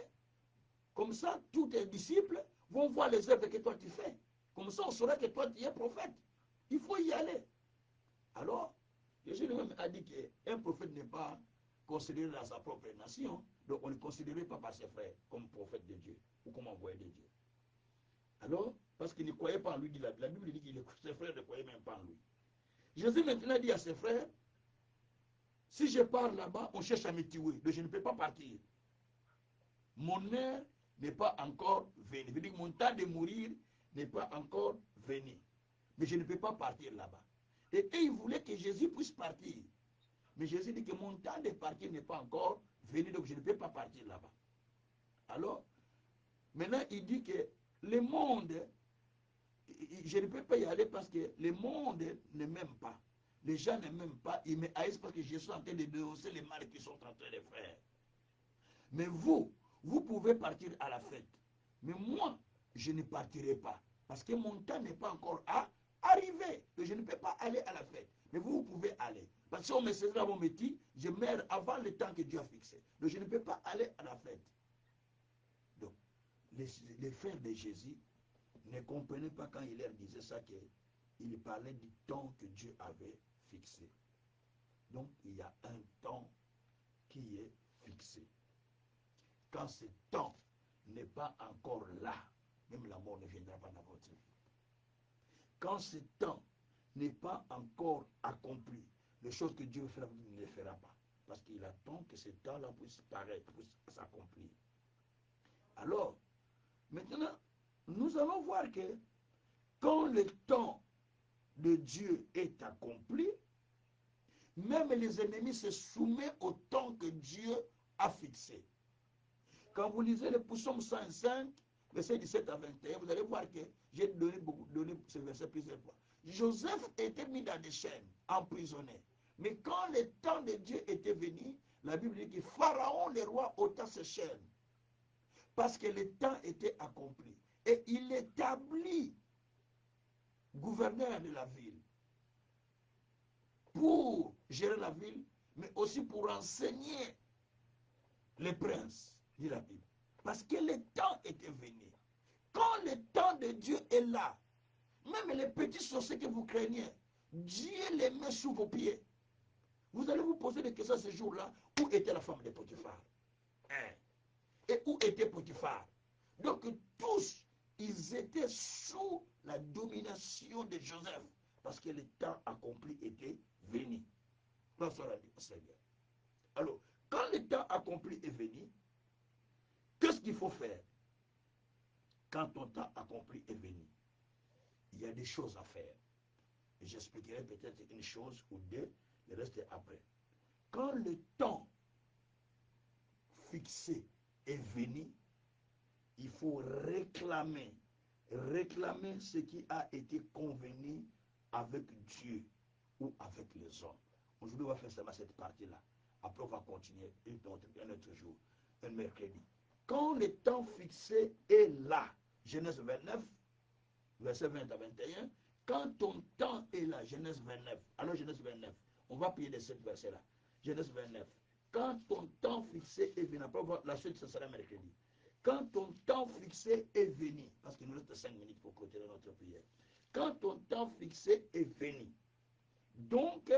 Comme ça, tous tes disciples vont voir les œuvres que toi tu fais. Comme ça, on saura que toi tu es prophète. Il faut y aller. Alors, Jésus lui-même a dit qu'un prophète n'est pas considéré dans sa propre nation. Donc, on ne le considérait pas par ses frères comme prophète de Dieu ou comme envoyé de Dieu. Alors, parce qu'il ne croyait pas en lui, la Bible dit que ses frères ne croyaient même pas en lui. Jésus maintenant dit à ses frères, si je pars là-bas, on cherche à me tuer. Donc, je ne peux pas partir. Mon heure n'est pas encore venu. Je veux dire, mon temps de mourir n'est pas encore venu. Mais je ne peux pas partir là-bas. Et ils voulaient que Jésus puisse partir. Mais Jésus dit que mon temps de partir n'est pas encore venu, donc je ne peux pas partir là-bas. Alors, maintenant, il dit que le monde, je ne peux pas y aller parce que le monde ne m'aime pas. Les gens ne m'aiment pas, ils me haïssent parce que je suis en train de dénoncer les mal qu'ils sont en train de faire. Mais vous pouvez partir à la fête. Mais moi, je ne partirai pas. Parce que mon temps n'est pas encore arrivé. Je ne peux pas aller à la fête. Mais vous pouvez aller. Parce que si on me saisit à mon métier, je meurs avant le temps que Dieu a fixé. Donc je ne peux pas aller à la fête. Donc, les frères de Jésus ne comprenaient pas quand il leur disait ça qu'il parlait du temps que Dieu avait fixé. Donc, il y a un temps qui est fixé. Quand ce temps n'est pas encore là, même la mort ne viendra pas dans votre vie. Quand ce temps n'est pas encore accompli, les choses que Dieu veut faire, il ne les fera pas. Parce qu'il attend que ce temps-là puisse paraître, puisse s'accomplir. Alors, maintenant, nous allons voir que quand le temps de Dieu est accompli, même les ennemis se soumettent au temps que Dieu a fixé. Quand vous lisez le psaume 105, verset 17 à 21, vous allez voir que j'ai donné ce verset plusieurs fois. Joseph était mis dans des chaînes, emprisonné. Mais quand le temps de Dieu était venu, la Bible dit que Pharaon, le roi, ôta ses chaînes. Parce que le temps était accompli. Et il établit gouverneur de la ville pour gérer la ville, mais aussi pour enseigner les princes, dit la Bible. Parce que le temps était venu. Quand le temps de Dieu est là, même les petits sorciers que vous craignez, Dieu les met sous vos pieds. Vous allez vous poser des questions ce jour-là. Où était la femme de Potiphar? Et où était Potiphar? Donc tous, ils étaient sous la domination de Joseph. Parce que le temps accompli était venu. Seigneur. Alors, quand le temps accompli est venu, qu'est-ce qu'il faut faire? Quand ton temps accompli est venu, il y a des choses à faire. Et j'expliquerai peut-être une chose ou deux, le reste après. Quand le temps fixé est venu, il faut réclamer ce qui a été convenu avec Dieu ou avec les hommes. Aujourd'hui, on va faire seulement cette partie-là. Après, on va continuer un autre jour, un mercredi. Quand le temps fixé est là, Genèse 29, verset 20 à 21, quand ton temps est là, Genèse 29, alors Genèse 29, on va prier de cette verset-là. Genèse 29, quand ton temps fixé est venu, après la suite, ce sera mercredi. Quand ton temps fixé est venu, parce qu'il nous reste 5 minutes pour clôturer notre prière. Quand ton temps fixé est venu, donc,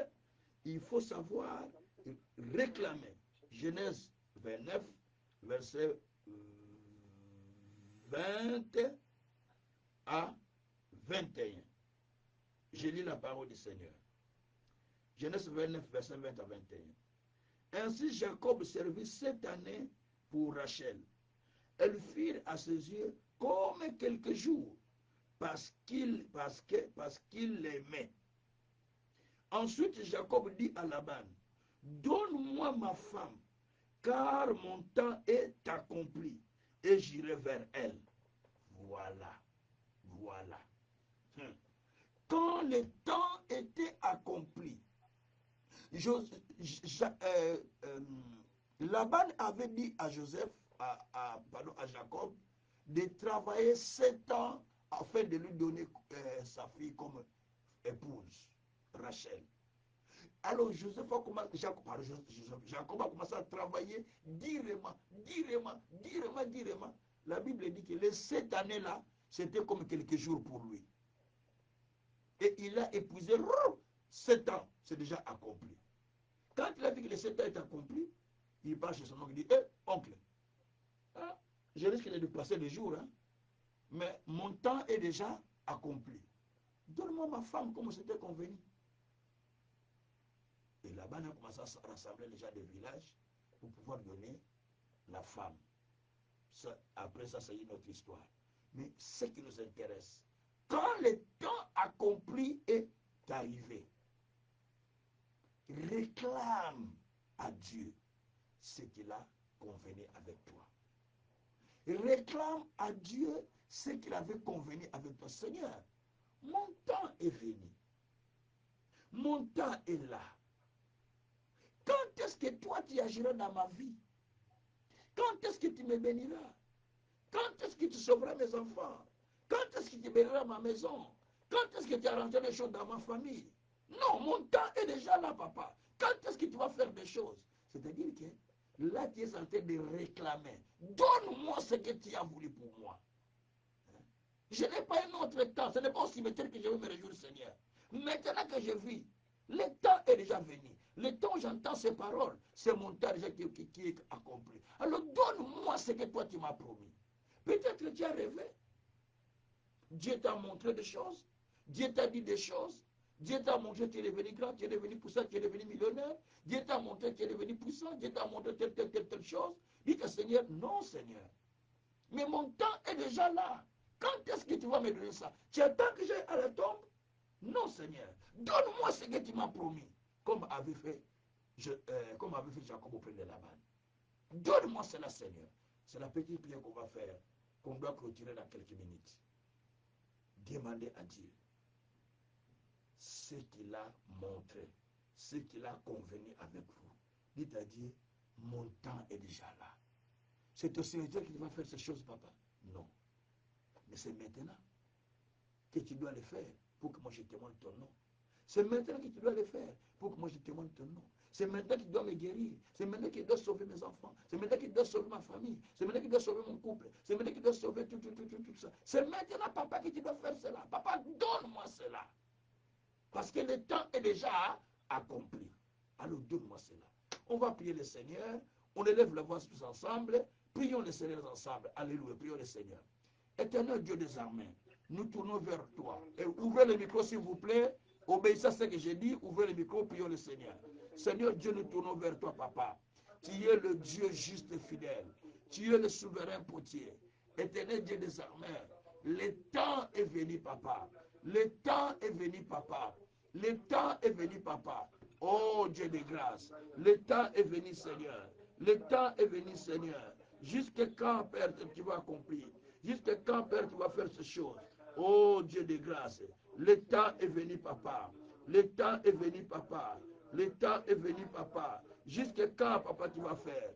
il faut savoir réclamer. Genèse 29, verset 20 à 21. Je lis la parole du Seigneur. Genèse 29, verset 20 à 21. Ainsi Jacob servit 7 années pour Rachel. Elles firent à ses yeux comme quelques jours, parce qu'il l'aimait. Ensuite Jacob dit à Laban, donne-moi ma femme, car mon temps est accompli, et j'irai vers elle. Voilà. Quand le temps était accompli, Laban avait dit à Joseph, pardon, à Jacob, de travailler 7 ans afin de lui donner sa fille comme épouse, Rachel. Alors Joseph a commencé, Jacob a commencé à travailler durement, durement, durement, durement. La Bible dit que les 7 années-là, c'était comme quelques jours pour lui. Et il a épousé 7 ans, c'est déjà accompli. Quand il a vu que les 7 ans étaient accomplis, il part chez son oncle, il dit, oncle, hein, je risque de passer des jours, hein, mais mon temps est déjà accompli. Donne-moi ma femme comme c'était convenu. Et là-bas, on a commencé à rassembler les gens des villages pour pouvoir donner la femme. Ça, après ça, c'est une autre histoire. Mais ce qui nous intéresse, quand le temps accompli est arrivé, réclame à Dieu ce qu'il a convenu avec toi. Réclame à Dieu ce qu'il avait convenu avec toi. Seigneur, mon temps est venu. Mon temps est là. Quand est-ce que toi tu agiras dans ma vie? Quand est-ce que tu me béniras? Quand est-ce que tu sauveras mes enfants? Quand est-ce que tu béniras ma maison? Quand est-ce que tu arrangeras les choses dans ma famille? Non, mon temps est déjà là, papa. Quand est-ce que tu vas faire des choses? C'est-à-dire que là, tu es en train de réclamer. Donne-moi ce que tu as voulu pour moi. Je n'ai pas un autre temps. Ce n'est pas au cimetière que je vais me réjouir, Seigneur. Maintenant que je vis, le temps est déjà venu. Le temps où j'entends ces paroles, c'est mon temps déjà qui est accompli. Alors donne-moi ce que toi tu m'as promis. Peut-être que tu as rêvé. Dieu t'a montré des choses. Dieu t'a dit des choses. Dieu t'a montré que tu es devenu grand, tu es devenu puissant, tu es devenu millionnaire. Dieu t'a montré que tu es devenu puissant. Dieu t'a montré telle chose. Dis que Seigneur, non Seigneur. Mais mon temps est déjà là. Quand est-ce que tu vas me donner ça? Tu attends que j'aille à la tombe? Non Seigneur. Donne-moi ce que tu m'as promis. Comme avait fait Jacob auprès de Laban. Donne-moi cela Seigneur. C'est la petite prière qu'on va faire, qu'on doit clôturer dans quelques minutes. Demandez à Dieu ce qu'il a montré, ce qu'il a convenu avec vous. Dites à Dieu, mon temps est déjà là. C'est au cimetière que tu vas faire ces choses, papa? Non. Mais c'est maintenant que tu dois le faire pour que moi je témoigne ton nom. C'est maintenant que tu dois le faire pour que moi je témoigne ton nom. C'est maintenant qu'il doit me guérir. C'est maintenant qu'il doit sauver mes enfants. C'est maintenant qu'il doit sauver ma famille. C'est maintenant qu'il doit sauver mon couple. C'est maintenant qu'il doit sauver tout ça. C'est maintenant, papa, que tu dois faire cela. Papa, donne-moi cela. Parce que le temps est déjà accompli. Alors donne-moi cela. On va prier le Seigneur. On élève la voix tous ensemble. Prions le Seigneur ensemble. Alléluia. Prions le Seigneur. Éternel Dieu des armées, nous tournons vers toi. Et ouvrez le micro, s'il vous plaît. Obéissez à ce que j'ai dit. Ouvrez le micro, prions le Seigneur. Seigneur Dieu, nous tournons vers toi, papa. Tu es le Dieu juste et fidèle. Tu es le souverain potier. Éternel Dieu des armées, le temps est venu, papa. Le temps est venu, papa. Le temps est venu, papa. Oh Dieu de grâce. Le temps est venu, Seigneur. Le temps est venu, Seigneur. Jusqu'à quand, Père, tu vas accomplir? Jusqu'à quand, Père, tu vas faire ces choses? Oh Dieu de grâce. Le temps est venu, papa. Le temps est venu, papa. Le temps est venu, papa. Jusqu'à quand, papa, tu vas faire?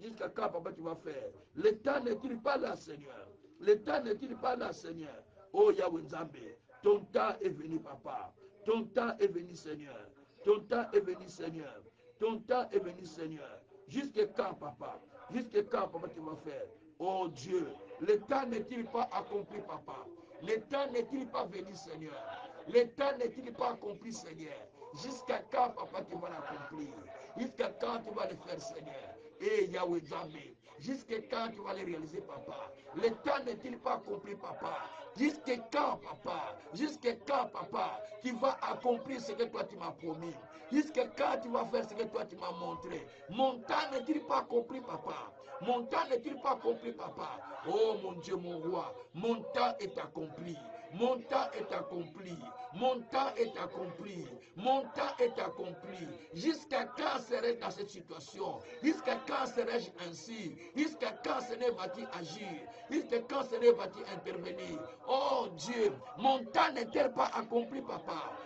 Jusqu'à quand, papa, tu vas faire? Le temps n'est-il pas là, Seigneur? Le temps n'est-il pas là, Seigneur? Oh Yahweh Nzambe, ton temps est venu, papa. Ton temps est venu, Seigneur. Ton temps est venu, Seigneur. Ton temps est venu, Seigneur. Jusqu'à quand, papa? Jusqu'à quand, papa, tu vas faire? Oh Dieu, le temps n'est-il pas accompli, papa? Le temps n'est-il pas venu, Seigneur? Le temps n'est-il pas accompli, Seigneur? Jusqu'à quand, papa, tu vas l'accomplir? Jusqu'à quand tu vas le faire, Seigneur? Et Yahweh Zambé, jusqu'à quand tu vas le réaliser, papa? Le temps n'est-il pas accompli, papa? Jusqu'à quand, papa? Jusqu'à quand, papa? Tu vas accomplir ce que toi tu m'as promis? Jusqu'à quand tu vas faire ce que toi tu m'as montré? Mon temps n'est-il pas accompli, papa? Mon temps n'est-il pas accompli, papa? Oh mon Dieu, mon roi, mon temps est accompli. Mon temps est accompli. Mon temps est accompli. Mon temps est accompli. Jusqu'à quand serai-je dans cette situation? Jusqu'à quand serai-je ainsi? Jusqu'à quand serai-je agir? Jusqu'à quand serai-je intervenir? Oh Dieu, mon temps n'est-il pas accompli, papa?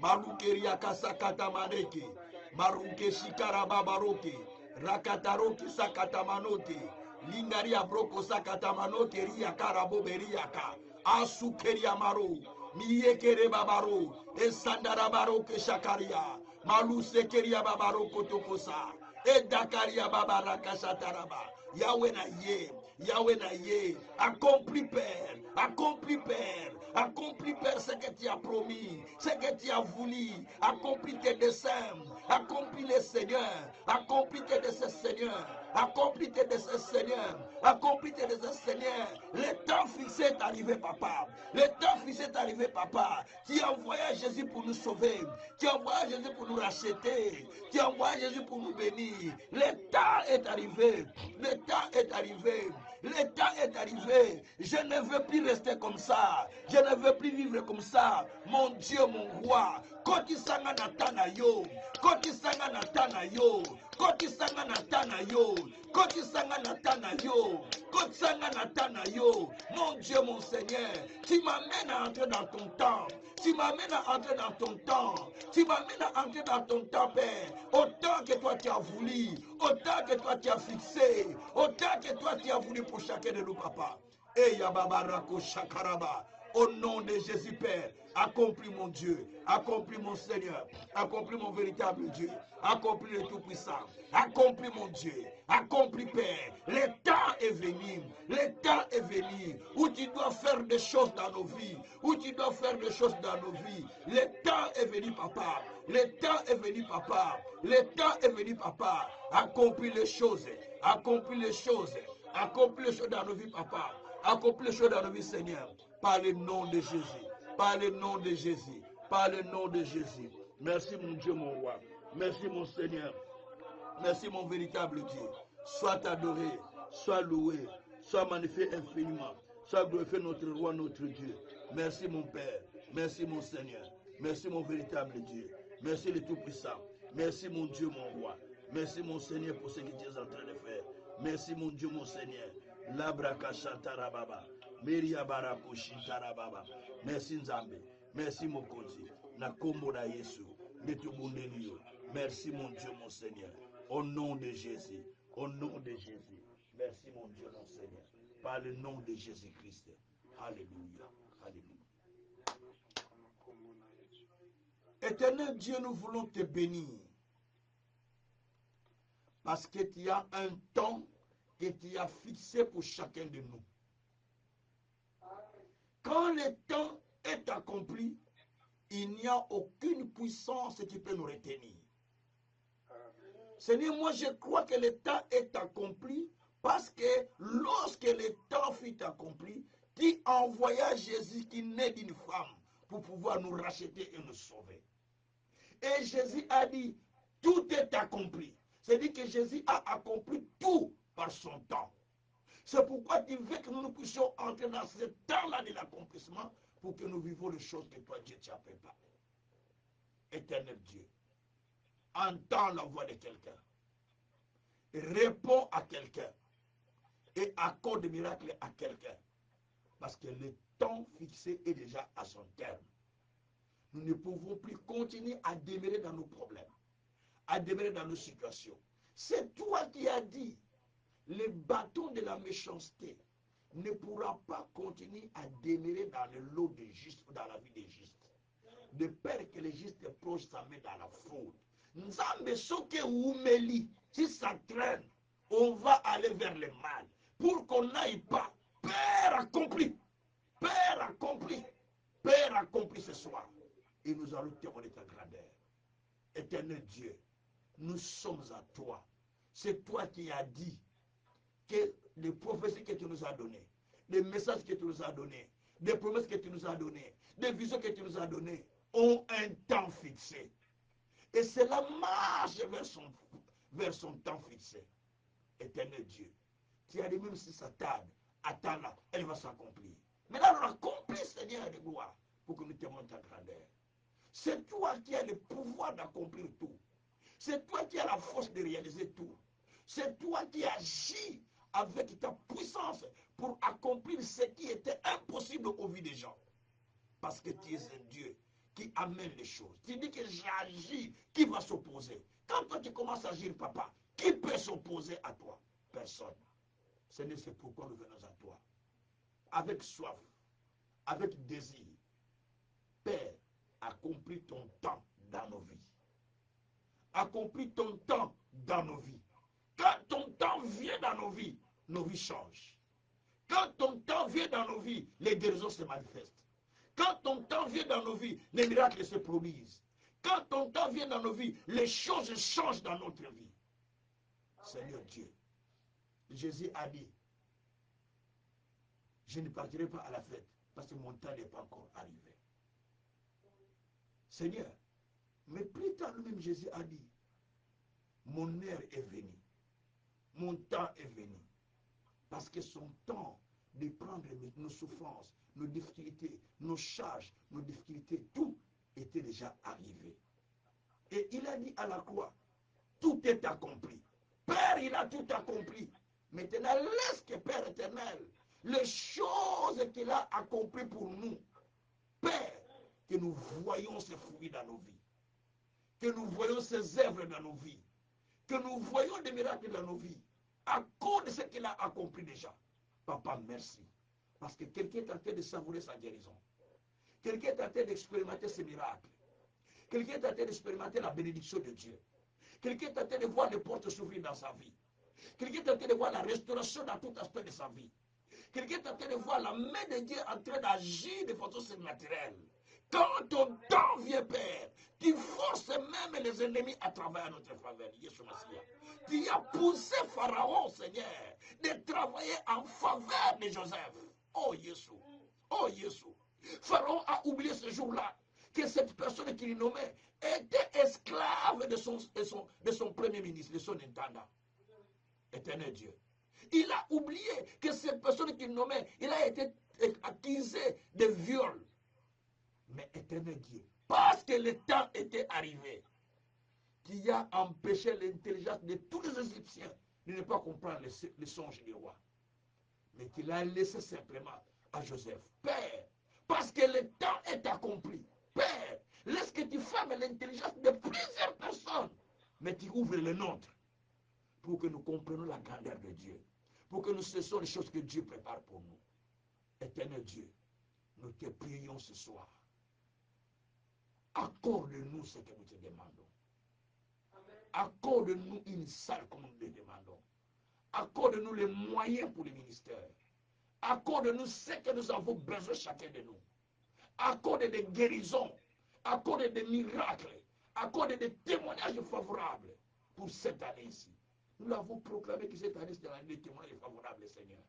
Marukeria kasakata maneke. Maruke shikaraba baroke. Rakataroki sakata manote. Lingaria broko sakata manote ria karabo beriaka. Asukeria maro. Miyekere babaro. Esandara baroke shakaria. Maluse keria babaro kotokosa. Edakaria babaraka sataraba. Yahweh na ye. Yahweh na ye. Accomplis Père. Accomplis Père. Accomplis Père ce que tu as promis. Ce que tu as voulu. Accomplis tes desseins. Accomplis les Seigneur. Accomplis tes desseins Seigneur. Accomplis tes desseins Seigneur. Accomplis tes desseins Seigneur. Le temps fixé est arrivé papa. Le temps fixé est arrivé papa. Tu as envoyé Jésus pour nous sauver. Tu as envoyé Jésus pour nous racheter. Tu as envoyé Jésus pour nous bénir. Le temps est arrivé. Le temps est arrivé. Le temps est arrivé. Je ne veux plus rester comme ça. Je ne veux plus vivre comme ça. Mon Dieu, mon roi. Koti sanga natana yo. Koti sanga natana yo. Koti sanga natana yo. Koti sanga natana yo. Koti sanga natana yo. Mon Dieu, mon Seigneur. Tu m'amènes à entrer dans ton temps. Tu m'amènes à entrer dans ton temps. Tu m'amènes à entrer dans ton temps, Père. Autant que toi tu as voulu. Autant que toi tu as fixé. Autant que toi tu as voulu pour chacun de nous, papa. Et Yababarako Shakaraba. Au nom de Jésus, Père, accomplis mon Dieu, accomplis mon Seigneur, accomplis mon véritable Dieu, accomplis le Tout-Puissant, accomplis mon Dieu, accomplis Père. Le temps est venu, le temps est venu, où tu dois faire des choses dans nos vies, où tu dois faire des choses dans nos vies. Le temps est venu, papa, le temps est venu, papa, le temps est venu, papa. Accomplis les choses, accomplis les choses, accomplis les choses dans nos vies, papa. Accomplis les choses dans nos vies, Seigneur. Par le nom de Jésus. Par le nom de Jésus. Par le nom de Jésus. Merci mon Dieu, mon roi. Merci mon Seigneur. Merci mon véritable Dieu. Sois adoré, sois loué, sois magnifié infiniment. Sois glorifié notre roi, notre Dieu. Merci mon Père. Merci mon Seigneur. Merci mon véritable Dieu. Merci le Tout-Puissant. Merci mon Dieu, mon roi. Merci mon Seigneur pour ce que tu es en train de faire. Merci mon Dieu, mon Seigneur. Labrakashatarababa. Meriabarakushitarababa. Merci Nzambe. Merci Mokonzi. Nakombo na Yesu. Netubundelio. Merci mon Dieu, mon Seigneur. Au nom de Jésus. Au nom de Jésus. Merci mon Dieu, mon Seigneur. Par le nom de Jésus-Christ. Alléluia. Alléluia. Éternel Dieu, nous voulons te bénir. Parce que tu as un temps que tu as fixé pour chacun de nous. Quand le temps est accompli, il n'y a aucune puissance qui peut nous retenir. Seigneur, moi je crois que le temps est accompli parce que lorsque le temps fut accompli, tu envoya Jésus qui naît d'une femme pour pouvoir nous racheter et nous sauver. Et Jésus a dit, tout est accompli. C'est-à-dire que Jésus a accompli tout par son temps. C'est pourquoi tu veux que nous puissions entrer dans ce temps-là de l'accomplissement pour que nous vivions les choses que toi, Dieu, tu as préparées. Éternel Dieu, entends la voix de quelqu'un, réponds à quelqu'un et accorde des miracles à quelqu'un. Parce que le temps fixé est déjà à son terme. Nous ne pouvons plus continuer à demeurer dans nos problèmes, à demeurer dans nos situations. C'est toi qui as dit, le bâton de la méchanceté ne pourra pas continuer à demeurer dans le lot des justes ou dans la vie des justes. De peur que les justes proches sa main dans la fraude. Nzambe soke oumeli, si ça traîne, on va aller vers le mal. Pour qu'on n'aille pas. Père accompli. Père accompli. Père accompli ce soir. Et nous allons témoigner ta grandeur. Éternel Dieu, nous sommes à toi. C'est toi qui as dit que les prophéties que tu nous as données, les messages que tu nous as donnés, les promesses que tu nous as données, les visions que tu nous as données, ont un temps fixé. Et cela marche vers son temps fixé. Éternel Dieu, tu as dit même si ça tarde, attends-la, elle va s'accomplir. Maintenant, on accomplit, Seigneur de gloire, pour que nous témoignons ta grandeur. C'est toi qui as le pouvoir d'accomplir tout. C'est toi qui as la force de réaliser tout. C'est toi qui agis avec ta puissance pour accomplir ce qui était impossible aux vies des gens. Parce que tu es un Dieu qui amène les choses. Tu dis que j'agis, qui va s'opposer? Quand toi tu commences à agir, papa, qui peut s'opposer à toi? Personne. Seigneur, c'est pourquoi nous venons à toi. Avec soif, avec désir. Père, accomplis ton temps dans nos vies. Accomplis ton temps dans nos vies. Quand ton temps vient dans nos vies changent. Quand ton temps vient dans nos vies, les guérisons se manifestent. Quand ton temps vient dans nos vies, les miracles se produisent. Quand ton temps vient dans nos vies, les choses changent dans notre vie. Seigneur Dieu, Jésus a dit, je ne partirai pas à la fête parce que mon temps n'est pas encore arrivé. Seigneur, mais plus tard, même Jésus a dit, mon heure est venue, mon temps est venu, parce que son temps de prendre nos souffrances, nos difficultés, nos charges, nos difficultés, tout était déjà arrivé. Et il a dit à la croix, tout est accompli. Père, il a tout accompli. Maintenant, laisse que Père éternel, les choses qu'il a accomplies pour nous, Père, que nous voyons ces fruits dans nos vies, que nous voyons ces œuvres dans nos vies, que nous voyons des miracles dans nos vies, à cause de ce qu'il a accompli déjà. Papa, merci. Parce que quelqu'un est en train de savourer sa guérison. Quelqu'un est en train d'expérimenter ses miracles. Quelqu'un est en train d'expérimenter la bénédiction de Dieu. Quelqu'un est en train de voir les portes s'ouvrir dans sa vie. Quelqu'un est en train de voir la restauration dans tout aspect de sa vie. Quelqu'un est en train de voir la main de Dieu en train d'agir de façon surnaturelle. Quand ton temps vient, Père, tu forces même les ennemis à travailler à notre faveur. Yeshua Mashiach. Tu as poussé Pharaon, Seigneur, de travailler en faveur de Joseph. Oh Yeshua. Oh Yeshua. Pharaon a oublié ce jour-là que cette personne qu'il nommait était esclave de son premier ministre, de son intendant. Éternel Dieu. Il a oublié que cette personne qu'il nommait, il a été accusé de viol. Mais éternel Dieu, parce que le temps était arrivé, qui a empêché l'intelligence de tous les Égyptiens de ne pas comprendre les songes du roi. Mais qu'il a laissé simplement à Joseph. Père, parce que le temps est accompli. Père, laisse que tu fermes l'intelligence de plusieurs personnes, mais tu ouvres le nôtre pour que nous comprenions la grandeur de Dieu, pour que nous cessions les choses que Dieu prépare pour nous. Éternel Dieu, nous te prions ce soir. Accorde-nous ce que nous te demandons. Accorde-nous une salle comme nous le demandons. Accorde-nous les moyens pour le ministère. Accorde-nous ce que nous avons besoin chacun de nous. Accorde des guérisons. Accorde des miracles. Accorde des témoignages favorables pour cette année ici. Nous l'avons proclamé que cette année, c'est l'année des témoignages favorables, Seigneur.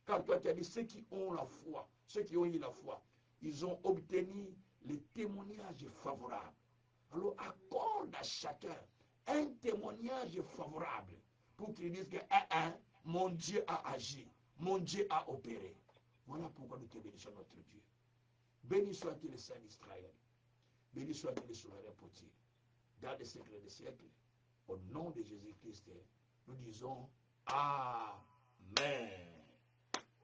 Car toi, tu as dit, ceux qui ont la foi, ceux qui ont eu la foi, ils ont obtenu les témoignages favorables. Alors, accorde à chacun un témoignage favorable pour qu'il dise que mon Dieu a agi, mon Dieu a opéré. Voilà pourquoi nous te bénissons notre Dieu. Béni soit-il le Saint d'Israël. Béni soit-il le souverain potier. Dans les siècles des siècles, au nom de Jésus-Christ, nous disons Amen.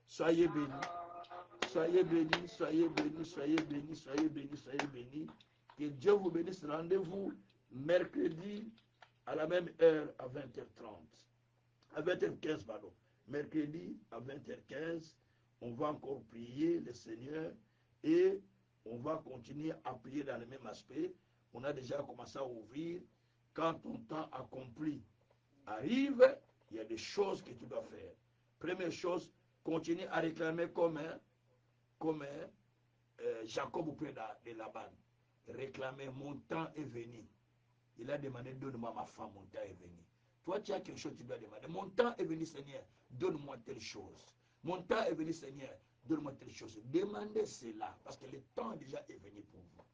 Soyez bénis. Soyez bénis, soyez bénis, soyez bénis, soyez bénis, soyez bénis. Que Dieu vous bénisse. Rendez-vous mercredi à la même heure à 20h30. À 20h15, pardon. Mercredi à 20h15, on va encore prier le Seigneur et on va continuer à prier dans le même aspect. On a déjà commencé à ouvrir. Quand ton temps accompli arrive, il y a des choses que tu dois faire. Première chose, continue à réclamer comme Jacob auprès de Laban. Réclamer, mon temps est venu. Il a demandé, donne-moi ma femme, mon temps est venu. Toi, tu as quelque chose que tu dois demander. Mon temps est venu, Seigneur, donne-moi telle chose. Mon temps est venu, Seigneur, donne-moi telle chose. Demandez cela, parce que le temps déjà est venu pour vous.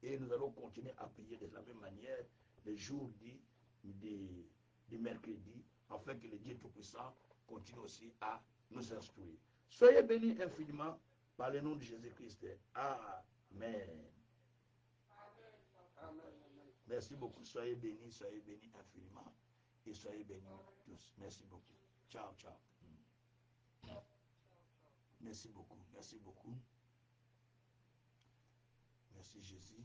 Et nous allons continuer à prier de la même manière les jours du mercredi, afin que le Dieu Tout-Puissant continue aussi à nous instruire. Soyez bénis infiniment par le nom de Jésus-Christ. Amen. Merci beaucoup. Soyez bénis infiniment. Et soyez bénis tous. Merci beaucoup. Ciao, ciao. Merci beaucoup. Merci beaucoup. Merci Jésus.